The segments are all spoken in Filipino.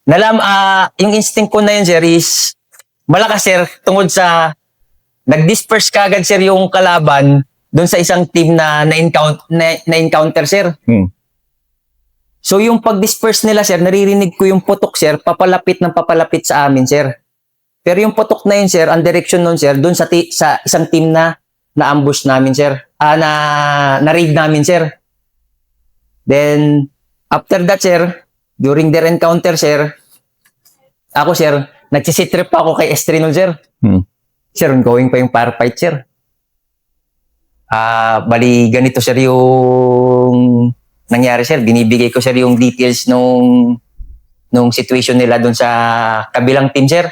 Yung instinct ko na yun, sir, is malakas, sir, tungkol sa nag-disperse kagad, sir, yung kalaban doon sa isang team na na-encounter, sir. So, yung pag-disperse nila, sir, naririnig ko yung putok, sir, papalapit sa amin, sir. Pero yung putok na yun, sir, ang direction nun, sir, doon sa isang team na na-ambush namin, sir. Na-raid namin, sir. Then, after that, sir, during their encounter, sir, ako, sir, nagsisitrip pa ako kay Estri nun, sir. Sir, ongoing pa yung firefight, sir. Bali, ganito, sir, yung nangyari, sir. Binibigay ko, sir, yung details nung situation nila dun sa kabilang team, sir.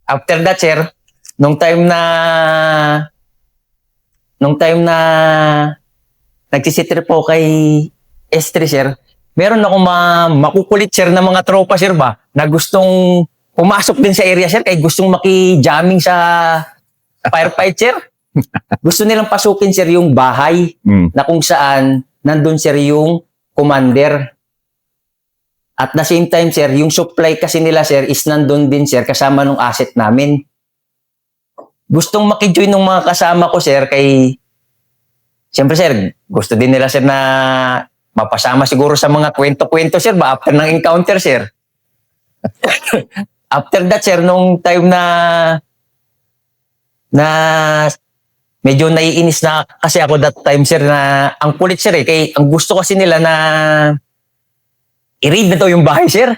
After that, sir, nung time na nagsisitrip po kay Estri, sir, meron akong makukulit, sir, na mga tropa, sir, ba, na gustong pumasok din sa area, sir, kaya gustong maki-jamming sa firefight, sir. Gusto nilang pasukin, sir, yung bahay na kung saan nandun, sir, yung commander. At the same time, sir, yung supply kasi nila, sir, is nandun din, sir, kasama nung asset namin. Gustong makijoin ng mga kasama ko, sir, siyempre, sir, gusto din nila, sir, na mapasama siguro sa mga kwento-kwento, sir, ba, after ng encounter, sir. After that, sir, nung time na medyo naiinis na kasi ako that time, sir, na ang kulit, sir, ang gusto kasi nila na i-raid na daw yung bahay, sir.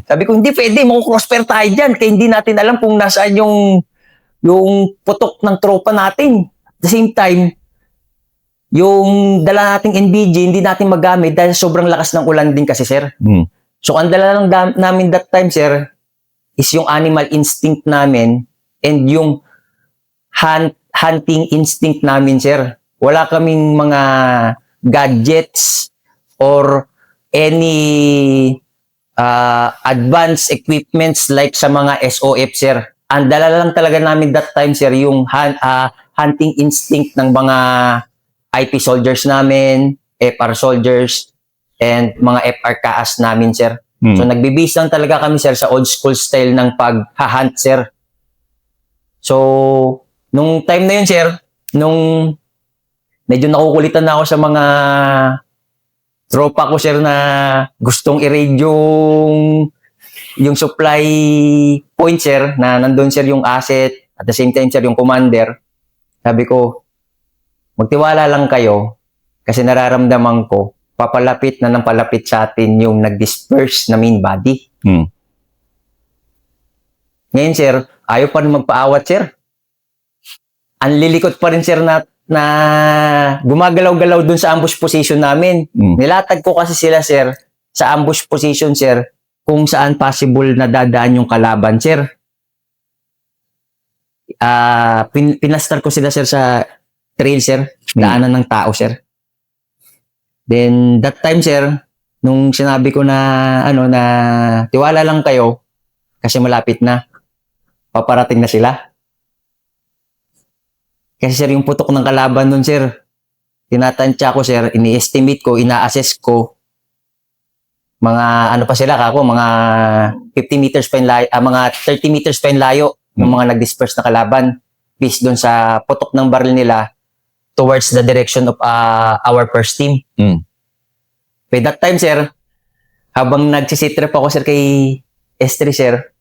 Sabi ko, hindi pwede, mag-crossfire tayo dyan, kaya hindi natin alam kung nasaan yung putok ng tropa natin. At the same time, yung dala nating NBG, hindi natin magamit dahil sobrang lakas ng ulan din kasi, sir. So, ang dala lang namin that time, sir, is yung animal instinct namin and yung hunting instinct namin, sir. Wala kaming mga gadgets or any advanced equipments like sa mga SOF, sir. Ang dala lang talaga namin that time, sir, yung hunting instinct ng mga IP soldiers namin, FR soldiers, and mga FR kaas namin, sir. So, nagbibase lang talaga kami, sir, sa old school style ng pag-hunt, sir. So, nung time na yun, sir, nung medyo nakukulitan na ako sa mga tropa ko, sir, na gustong i-raid yung supply point, sir, na nandun, sir, yung asset, at the same time, sir, yung commander. Sabi ko, magtiwala lang kayo kasi nararamdaman ko, papalapit na ng palapit sa atin yung nag-disperse na main body. Ngayon, sir, ayaw pa rin magpaawat, sir. Ang lilikot pa rin, sir, na gumagalaw-galaw dun sa ambush position namin. Nilatag ko kasi sila, sir, sa ambush position, sir, kung saan possible na dadaan yung kalaban, sir. Pinastar ko sila, sir, sa trail, sir. Daanan ng tao, sir. Then, that time, sir, nung sinabi ko na, na tiwala lang kayo kasi malapit na, paparating na sila. Kasi, sir, yung putok ng kalaban nun, sir, tinatansya ko, sir, ini-estimate ko, ina-assess ko, mga, pa sila, mga 50 meters pa yung layo, mga 30 meters pa yung layo, ng mga nag-disperse na kalaban, based doon sa putok ng baril nila, towards the direction of our first team. By that time, sir, habang nagsisitrip ako, sir, kay Estri, sir,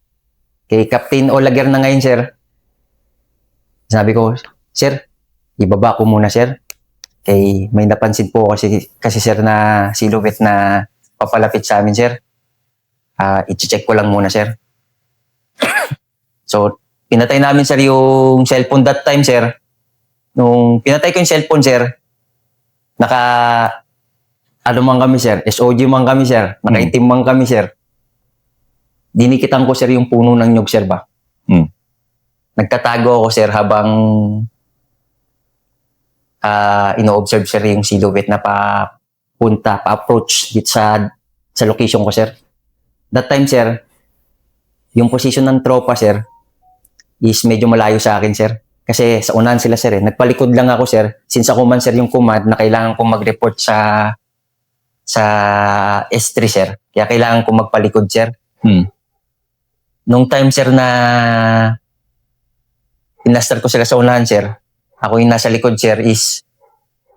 kay Captain Olaguer na ngayon, sir, sabi ko, sir, ibaba ko muna, sir. Kay may napansin po kasi sir, na silhouette na papalapit sa amin, sir. I-check ko lang muna, sir. So, pinatay namin, sir, yung cellphone that time, sir. Nung pinatay ko yung cellphone, sir, man kami, sir, SOG man kami, sir, nakaitim man kami, sir. Dinikitan ko, sir, yung puno ng nyug, sir, ba? Nagtatago ako, sir, habang ino-observe, sir, yung silhouette na pa-approach dito sa location ko, sir. That time, sir, yung position ng tropa, sir, is medyo malayo sa akin, sir. Kasi sa unahan sila, sir, nagpalikod lang ako, sir. Since ako man, sir, yung command na kailangan kong mag-report sa S3, sir. Kaya kailangan kong magpalikod, sir. Nung time, sir, na inastar ko sila sa unahan, sir, ako yung nasa likod, sir, is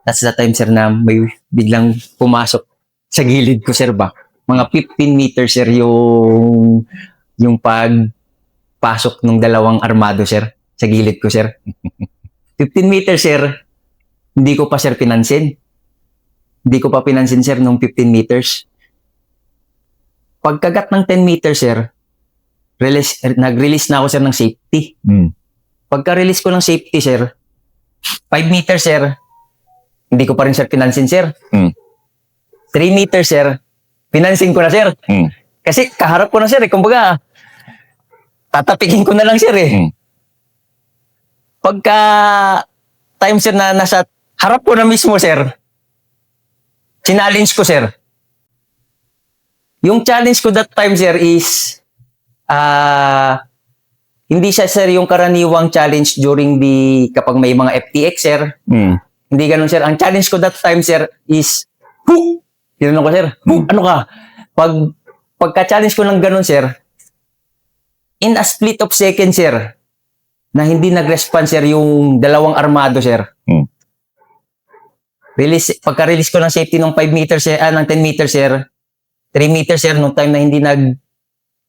that's the time, sir, na may biglang pumasok sa gilid ko, sir, ba? Mga 15 meters, sir, yung pagpasok ng dalawang armado, sir, sa gilid ko, sir. 15 meters, sir, hindi ko pa, sir, pinansin. Hindi ko pa pinansin, sir, nung 15 meters. Pagkagat ng 10 meters, sir, nag-release na ako, sir, ng safety. Pagka-release ko ng safety, sir, 5 meters, sir, hindi ko pa rin, sir, pinansin, sir. 3 meters, sir, pinansin ko na, sir. Kasi kaharap ko na, sir, kumbaga, tatapikin ko na lang, sir, Pagka time, sir, na nasa harap ko na mismo, sir, challenge ko, sir. Yung challenge ko that time, sir, is hindi siya, sir, yung karaniwang challenge during kapag may mga FTX, sir. Hindi ganun, sir. Ang challenge ko that time, sir, is tinanong ko, sir, ano ka? Pagka-challenge ko ng ganun, sir, in a split of second, sir, na hindi nag-respond, sir, yung dalawang armado, sir. Pagka-release ko ng safety ng 5 meters, sir, ng 10 meters, sir, 3 meters, sir, nung time na hindi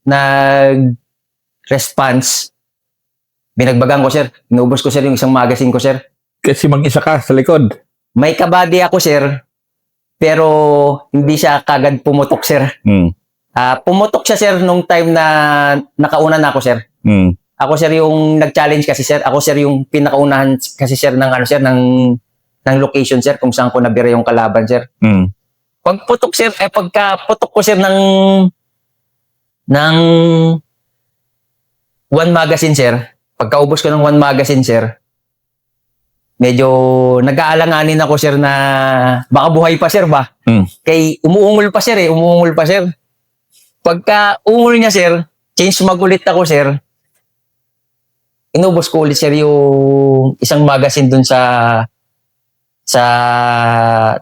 nag-response, binagbagan ko, sir. Inubos ko, sir, yung isang magazine ko, sir. Kasi mag-isa ka sa likod. May kabady ako, sir, pero hindi siya kagad pumutok, sir. Pumutok siya, sir, nung time na nakauna na ako, sir. Ako, sir, yung nag-challenge kasi, sir. Ako, sir, yung pinakaunahan kasi, sir, ng ano, sir, ng location, sir, kung saan ko nabira yung kalaban, sir. Pagputok, sir, pagkaputok ko, sir, ng one magazine, sir. Pagkaubos ko ng one magazine, sir, medyo nag-aalanganin ako, sir, na baka buhay pa, sir, ba? Kay umuungol pa, sir, umuungol pa, sir. Pagka ungol niya, sir, change magulit ako, sir. Inubos ko ulit, sir, yung isang magazine dun sa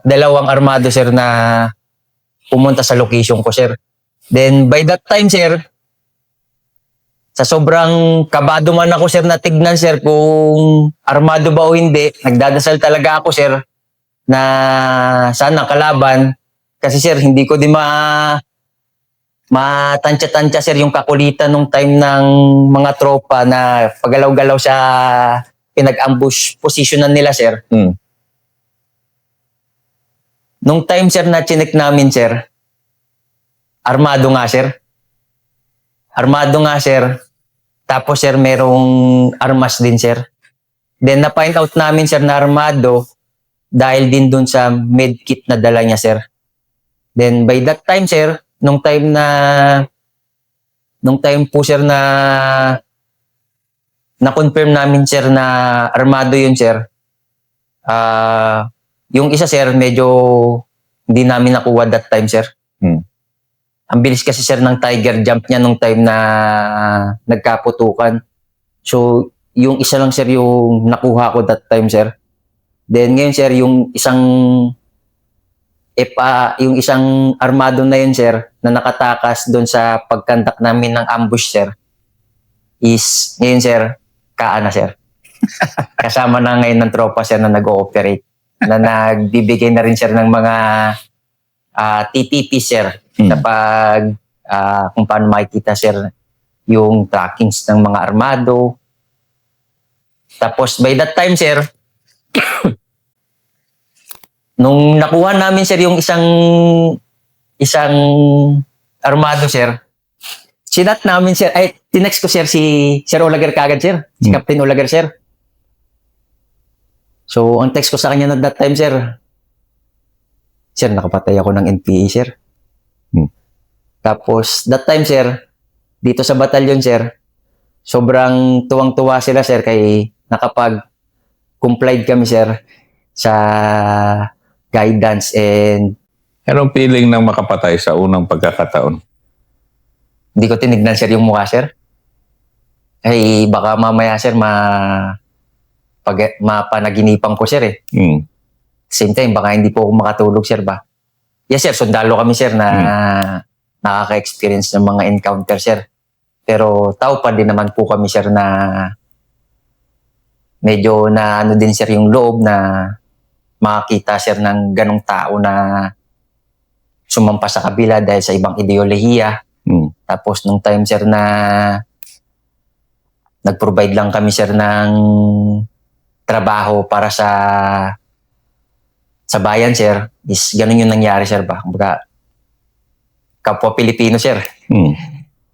dalawang armado, sir, na pumunta sa location ko, sir. Then, by that time, sir, sa sobrang kabado man ako, sir, na tignan, sir, kung armado ba o hindi, nagdadasal talaga ako, sir, na sana kalaban. Kasi, sir, hindi ko din matansya-tansya, sir, yung kakulitan nung time ng mga tropa na pagalaw-galaw sa pinag-ambush positionan nila, sir. Nung time, sir, na chinek namin, sir, armado nga, sir. Armado nga, sir. Tapos, sir, merong armas din, sir. Then, na-find out namin, sir, na armado dahil din dun sa medkit na dala niya, sir. Then, by that time, sir, nung time po, sir, na-confirm namin, sir, na armado yun, sir. Yung isa, sir, medyo hindi namin nakuha that time, sir. Ang bilis kasi, sir, ng tiger jump niya nung time na nagkaputukan. So, yung isa lang, sir, yung nakuha ko that time, sir. Then ngayon, sir, yung isang armado na yun, sir, na nakatakas doon sa pagkandak namin ng ambush, sir, is ngayon, sir, kaana, sir. Kasama na ngayon ng tropa, sir, na nag-ooperate. Na nagbibigay na rin, sir, ng mga TTP, sir, na kung paano makikita, sir, yung trackings ng mga armado. Tapos, by that time, sir, nung nakuha namin, sir, yung isang armado, sir, sinat namin, sir, tinext ko, sir, si Sir Olager kagad, sir. Si Captain Olager, sir. So, ang text ko sa kanya na that time, sir, nakapatay ako ng NPA, sir. Tapos, that time, sir, dito sa batalyon, sir, sobrang tuwang-tuwa sila, sir, kay nakapag-complied kami, sir, sa guidance and... Anong feeling ng makapatay sa unang pagkakataon? Hindi ko tinignan, sir, yung mukha, sir. Baka mamaya, sir, mapanaginipan ko, sir, Same time, baka hindi po ako makatulog, sir, ba? Yes, sir, sundalo kami, sir, na nakaka-experience ng mga encounter, sir. Pero tao pa din naman po kami, sir, na medyo na ano din, sir, yung loob na makakita, sir, ng ganong tao na sumampa sa kabila dahil sa ibang ideolohiya. Tapos nung time, sir, na nag-provide lang kami, sir, ng trabaho para sa bayan, sir, is ganun yung nangyari, sir, ba? Kumbaga, kapwa Pilipino, sir.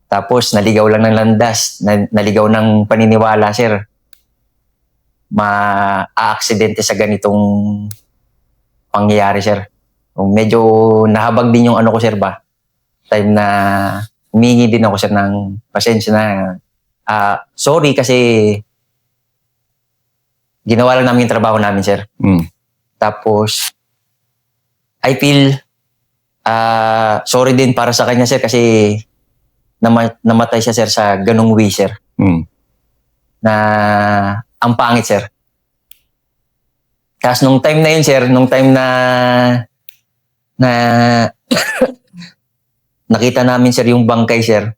Tapos naligaw lang ng landas, naligaw ng paniniwala, sir. Ma-aaksidente sa ganitong pangyayari, sir. Medyo nahabag din yung ano ko, sir, ba? Time na humingi din ako, sir, ng pasensya na sorry kasi ginawa lang namin yung trabaho namin, sir. Tapos I feel sorry din para sa kanya, sir, kasi namatay siya, sir, sa ganung way, sir. Na ang pangit, sir. Tapos nung time na yun, sir, nung time na nakita namin, sir, yung bangkay, sir,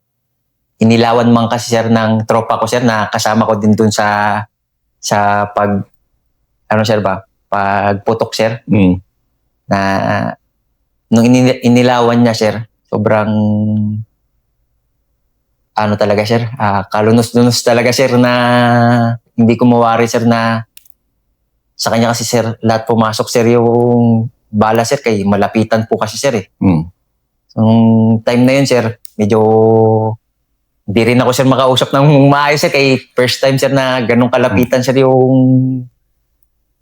inilawan man kasi, sir, ng tropa ko, sir, na kasama ko din dun sa ano, sir, ba? Pagputok, sir. Na nung inilawan niya, sir, sobrang ano talaga, sir, kalunos-lunos talaga, sir, na hindi ko mawari, sir, na sa kanya kasi, sir, lahat pumasok, sir, yung bala, sir, kay malapitan po kasi, sir, eh. So, nung time na yun, sir, medyo hindi rin ako, sir, makausap ng maayos, sir, kay first time, sir, na ganun kalapitan, sir, yung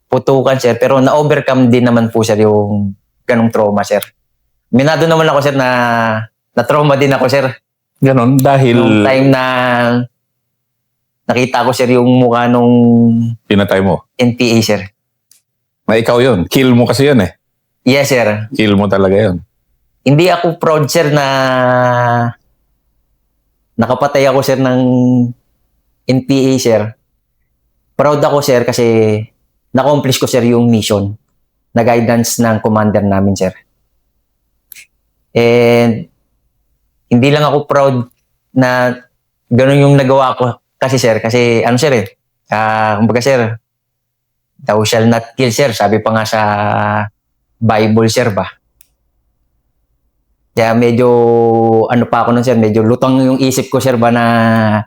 putukan, sir, pero na-overcome din naman po, sir, yung ganung trauma, sir. Minado naman ako, sir, na trauma din ako, sir. Ganon, dahil Nung time na nakita ko, sir, yung mukha nung pinatay mo. NPA, sir. Na ikaw yun. Kill mo kasi yun, eh. Yes, sir. Kill mo talaga yun. Hindi ako proud, sir, na nakapatay ako, sir, ng NPA, sir. Proud ako, sir, kasi na-accomplish ko, sir, yung mission na guidance ng commander namin, sir. And hindi lang ako proud na ganun yung nagawa ko kasi, sir. Kasi ano, sir, eh. Kumbaga, sir, thou shall not kill, sir. Sabi pa nga sa Bible, sir, ba? Kaya medyo, ano pa ako nun, sir, medyo lutang yung isip ko, sir, ba, na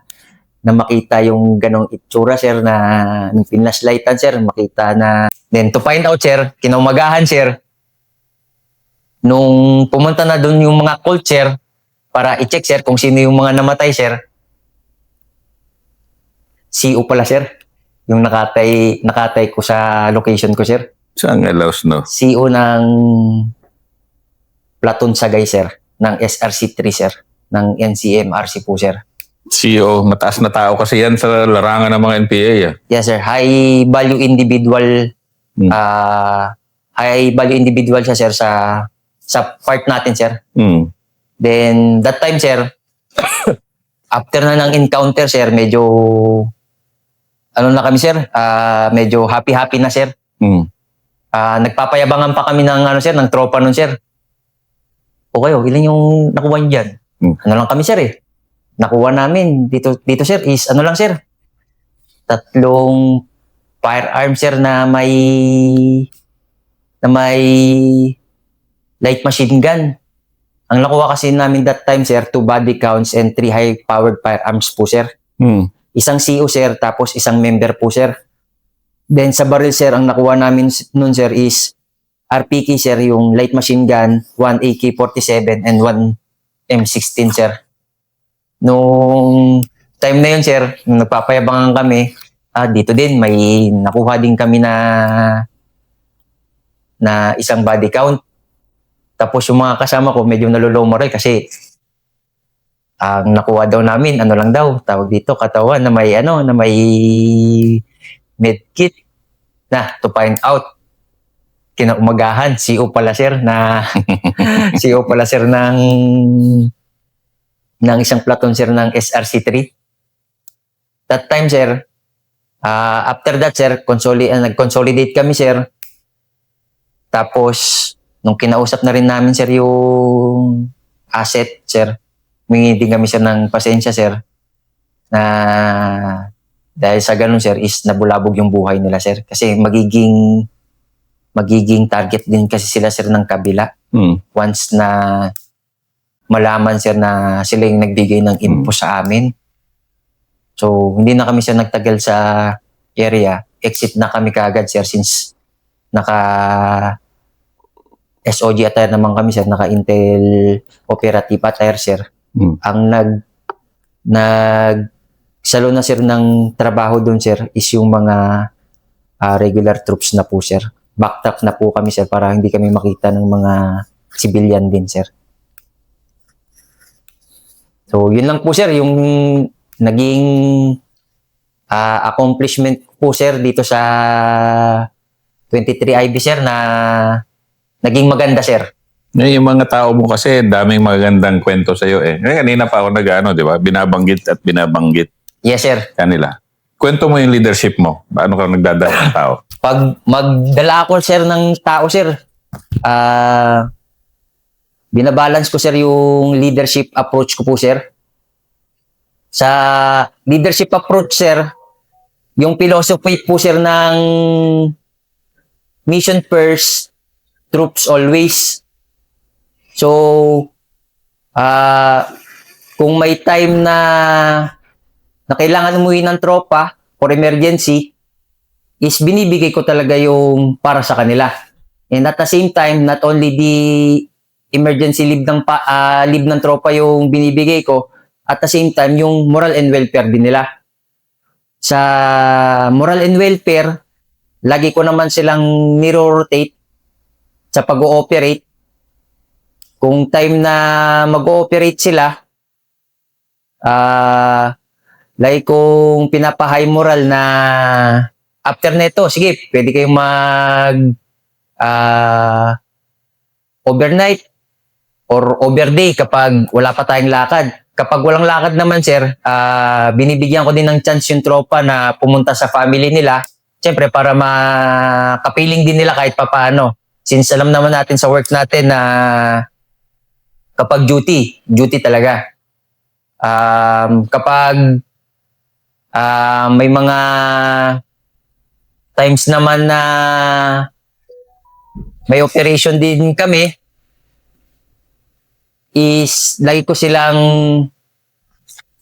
makita yung ganong itsura, sir, na nung pinaslightan, sir, makita na. Then to find out, sir, kinaumagahan, sir, nung pumunta na dun yung mga cult, sir, para i-check, sir, kung sino yung mga namatay, sir. CO pala, sir. Yung nakatay ko sa location ko, sir. Saan nga Laos, no? CO ng Platoon Sagay, sir. Ng SRC-3, sir. Ng NCMRC po, sir. CEO, mataas na tao kasi yan sa larangan ng mga NPA. Yes, sir. High value individual. High value individual siya, sir, sa part natin, sir. Then, that time, sir, after na ng encounter, sir, medyo, ano na kami, sir, medyo happy-happy na, sir. Nagpapayabangan pa kami ng, ano, sir, ng tropa nun, sir. Okay, ilan yung nakuha niyo dyan? Ano lang kami, sir, eh. Nakuha namin, dito, sir, is, ano lang, sir, 3 firearm, sir, na may light machine gun. Ang nakuha kasi namin that time, sir, 2 body counts and 3 high-powered firearms po, sir. Isang CO, sir, tapos isang member po, sir. Then sa barrel, sir, ang nakuha namin nun, sir, is RPK, sir, yung light machine gun, 1 AK-47 and 1 M16, sir. Nung time na yun, sir, nung nagpapayabangan kami, dito din, may nakuha din kami na isang body count. Tapos yung mga kasama ko, medyo nalulow moral kasi ang nakuha daw namin, ano lang daw, tawag dito, katawan na may, medkit. To find out, kinaumagahan, CO pala, sir, CO pala, sir, ng isang platoon, sir, ng SRC-3. That time, sir, after that, sir, nag-consolidate kami, sir. Tapos, nung kinausap na rin namin, sir, yung asset, sir. Humingi din kami, sir, ng pasensya, sir, na dahil sa ganun, sir, is nabulabog yung buhay nila, sir. Kasi magiging target din kasi sila, sir, ng kabila. Once na malaman, sir, na sila yung nagbigay ng info sa amin. So, hindi na kami, sir, nagtagal sa area. Exit na kami kaagad, sir, since naka SOG attire naman kami, sir, naka Intel operative attire, sir. Ang salo na, sir, ng trabaho doon, sir, is yung mga regular troops na po, sir. Backtrack na po kami, sir, para hindi kami makita ng mga civilian din, sir. So, yun lang po, sir, yung naging accomplishment po, sir, dito sa 23 IB, sir, na naging maganda, sir. Yung mga tao mo kasi, daming magandang kwento sa'yo eh. Kanina pa ako di ba? Binabanggit at binabanggit Yes, sir. kanila. Kwento mo yung leadership mo. Paano ka nagdadala ng tao? Pag magdala ako, sir, ng tao, sir, binabalance ko, sir, yung leadership approach ko po, sir. Sa leadership approach, sir, yung philosophy po, sir, ng mission first, troops always. So, kung may time na kailangan umuwi ng tropa for emergency, is binibigay ko talaga yung para sa kanila. And at the same time, not only the emergency leave ng tropa yung binibigay ko, at the same time, yung moral and welfare din nila. Sa moral and welfare, lagi ko naman silang niro-rotate sa pag-ooperate. Kung time na mag-ooperate sila, like kung pinapa-high moral na after neto, sige, pwede kayong overnight or overday kapag wala pa tayong lakad. Kapag walang lakad naman, sir, binibigyan ko din ng chance yung tropa na pumunta sa family nila. Siyempre, para makapiling din nila kahit papaano. Since alam naman natin sa work natin na kapag duty talaga. Kapag may mga times naman na may operation din kami, is lagi ko silang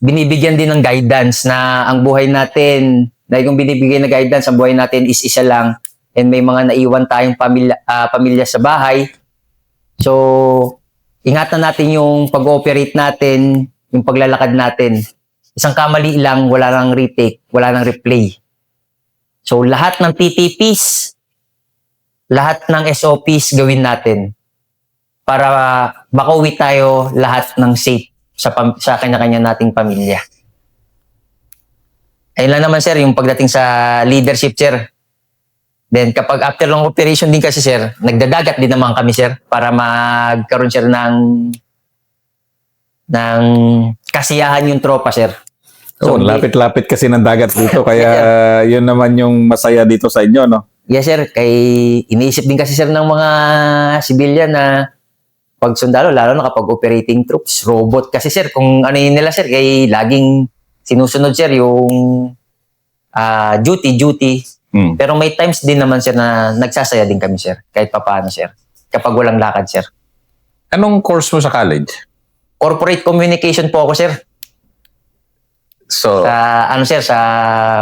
binibigyan din ng guidance na ang buhay natin, lagi kong binibigyan na guidance, ang buhay natin is isa lang and may mga naiwan tayong pamilya sa bahay. So, ingatan natin yung pag-ooperate natin, yung paglalakad natin. Isang kamali lang, wala nang retake, wala nang replay. So, lahat ng TTPs, lahat ng SOPs gawin natin para makauwi tayo lahat ng safe sa kanya-kanya nating pamilya. Ayun lang naman, sir, yung pagdating sa leadership, sir. Then kapag after long operation din kasi, sir, nagdadagat din naman kami, sir, para magkaroon, sir, ng kasiyahan yung tropa, sir. So, lapit-lapit kasi ng dagat dito, kaya yun naman yung masaya dito sa inyo, no? Yes, sir. Iniisip din kasi, sir, ng mga civilian na pag sundalo, lalo na kapag operating troops, robot kasi, sir, kung ano yun nila, sir, kay laging sinusunod, sir, yung duty. Pero may times din naman, sir, na nagsasaya din kami, sir, kahit papaano, sir, kapag walang lakad, sir. Anong course mo sa college? Corporate communication po ako, sir. So, Sa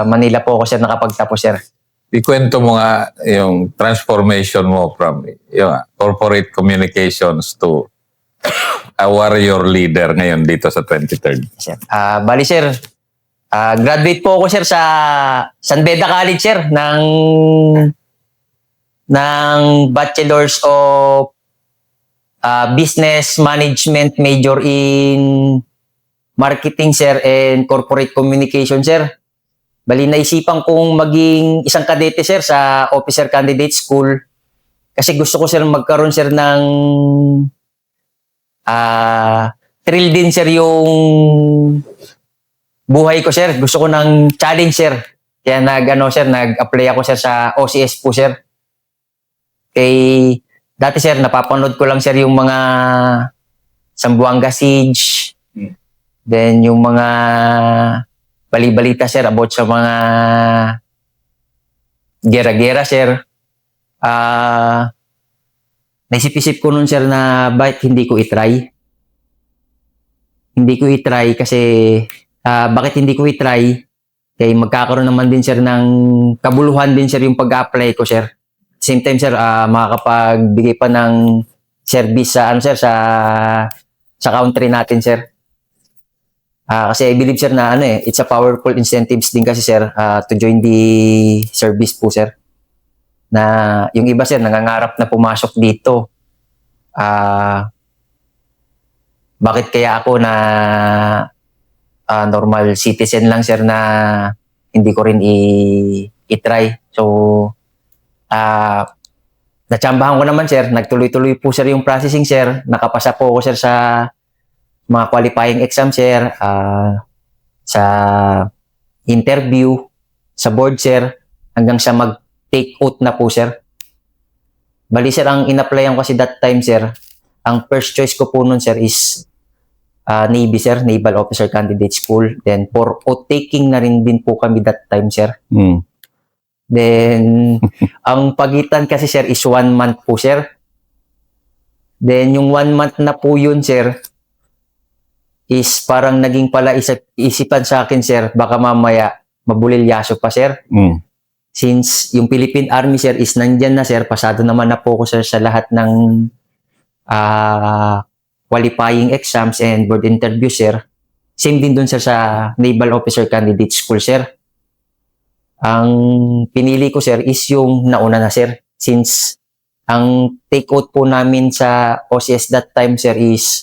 Manila po ako, sir, nakapagtapos, sir. ikwento mo nga yung transformation mo from yung corporate communications to a warrior leader ngayon dito sa 23rd. Sir. Bali, sir, graduate po ako, sir, sa San Beda College, sir, ng Bachelor's of Business Management, major in Marketing, sir, and Corporate Communication, sir. Bali, naisipan kong maging isang kadete, sir, sa Officer Candidate School. Kasi gusto ko, sir, magkaroon, sir, ng thrill din, sir, yung buhay ko, sir. Gusto ko ng challenge, sir. Kaya nag-apply ako, sir, sa OCS po, sir. Dati, sir, napapanood ko lang, sir, yung mga Zamboanga Siege. Hmm. Then yung mga bali-balita sir about sa mga gera-gera sir. Naisip-isip ko nun sir na bakit hindi ko itry. Hindi ko itry kasi bakit hindi ko itry? Kaya magkakaroon naman din sir ng kabuluhan din sir yung pag-apply ko sir. Same time sir, makakapagbigay pa ng service sa ano sir sa country natin sir. Kasi I believe sir na it's a powerful incentives din kasi sir to join the service po sir. Na yung iba sir nangangarap na pumasok dito. Bakit kaya ako na normal citizen lang sir na hindi ko rin i-try. So natsambahan ko naman sir, nagtuloy-tuloy po sir yung processing sir. Nakapasa po ako sir sa mga qualifying exam sir, sa interview, sa board sir, hanggang sa mag-take oath na po sir. Bali sir, ang in-applyan ko kasi that time sir, ang first choice ko po nun sir is Navy sir, Naval Officer Candidate School. Then for oath taking na rin din po kami that time sir. Then ang pagitan kasi sir is 1 month po sir. Then yung 1 month na po yun sir, is parang naging pala isipan sa akin sir, baka mamaya mabulilyaso pa sir. Since yung Philippine Army sir is nandyan na sir, pasado naman na po ko sir sa lahat ng qualifying exams and board interview sir. Same din dun sir sa Naval Officer Candidate School sir. Ang pinili ko sir is yung nauna na sir. Since ang take out po namin sa OCS that time sir is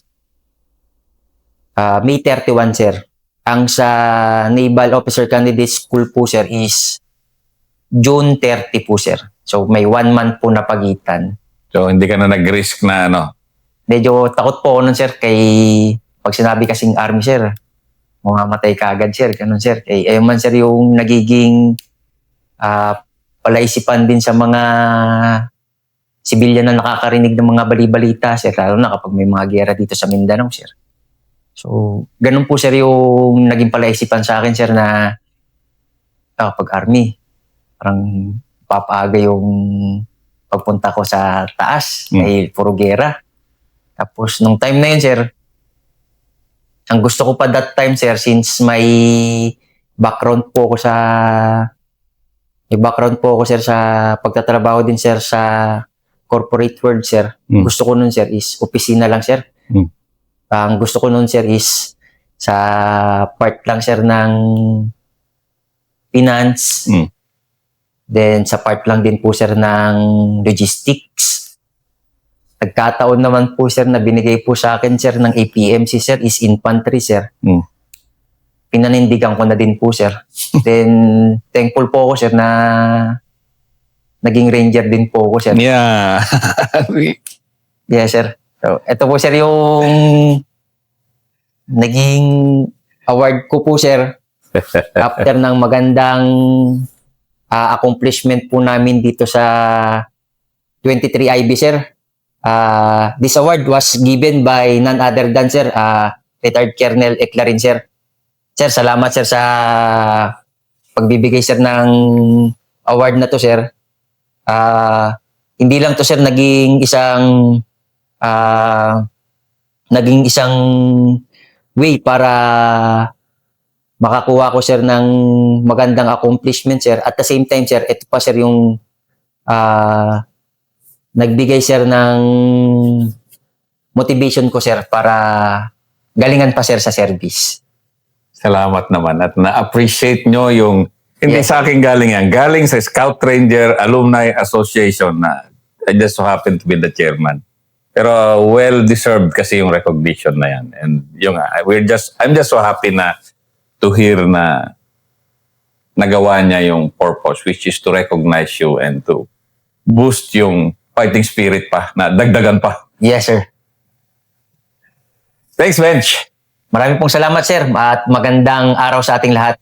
May 31 sir. Ang sa Naval Officer Candidate School po sir is June 30 po sir. So may 1 month po na pagitan. So hindi ka na nag-risk na Medyo takot po ako nun sir kay pag sinabi kasing army sir, mamamatay ka agad sir, ganun sir. Kay ayun man sir yung nagiging palaisipan din sa mga sibilyan na nakakarinig ng mga bali-balita sir, lalo na kapag may mga giyera dito sa Mindanao sir. So, ganun po sir yung naging palaisipan sa akin sir na pag army, parang papaaga yung pagpunta ko sa taas, ay puro gera. Tapos nung time na yun sir, ang gusto ko pa that time sir, since may background po ako sir sa pagtatrabaho din sir sa corporate world sir. Gusto ko nun sir is opisina lang sir. Ang gusto ko nun sir is sa part lang sir ng finance. Then sa part lang din po sir ng logistics. Nagkataon naman po sir na binigay po sa akin sir ng APMC sir is infantry sir. Pinanindigan ko na din po sir. Then thankful po ako sir na naging ranger din po ako sir. Yeah. Yes sir. So, ito po sir yung naging award ko po sir after ng magandang accomplishment po namin dito sa 23 IB sir. This award was given by none other than sir, retired Colonel Eclarin sir. Sir, salamat sir sa pagbibigay sir ng award na to sir. Hindi lang to sir naging isang way para makakuha ko sir ng magandang accomplishment sir. At the same time sir, ito pa sir yung nagbigay sir ng motivation ko sir para galingan pa sir sa service. Salamat naman at na-appreciate nyo yung hindi Yes. sa akin galing yan. Galing sa Scout Ranger Alumni Association na I just so happen to be the chairman. Pero well-deserved kasi yung recognition na yan. And yung, I'm just so happy na to hear na nagawa niya yung purpose, which is to recognize you and to boost yung fighting spirit pa, na dagdagan pa. Yes sir. Thanks, Bench. Maraming pong salamat sir at magandang araw sa ating lahat.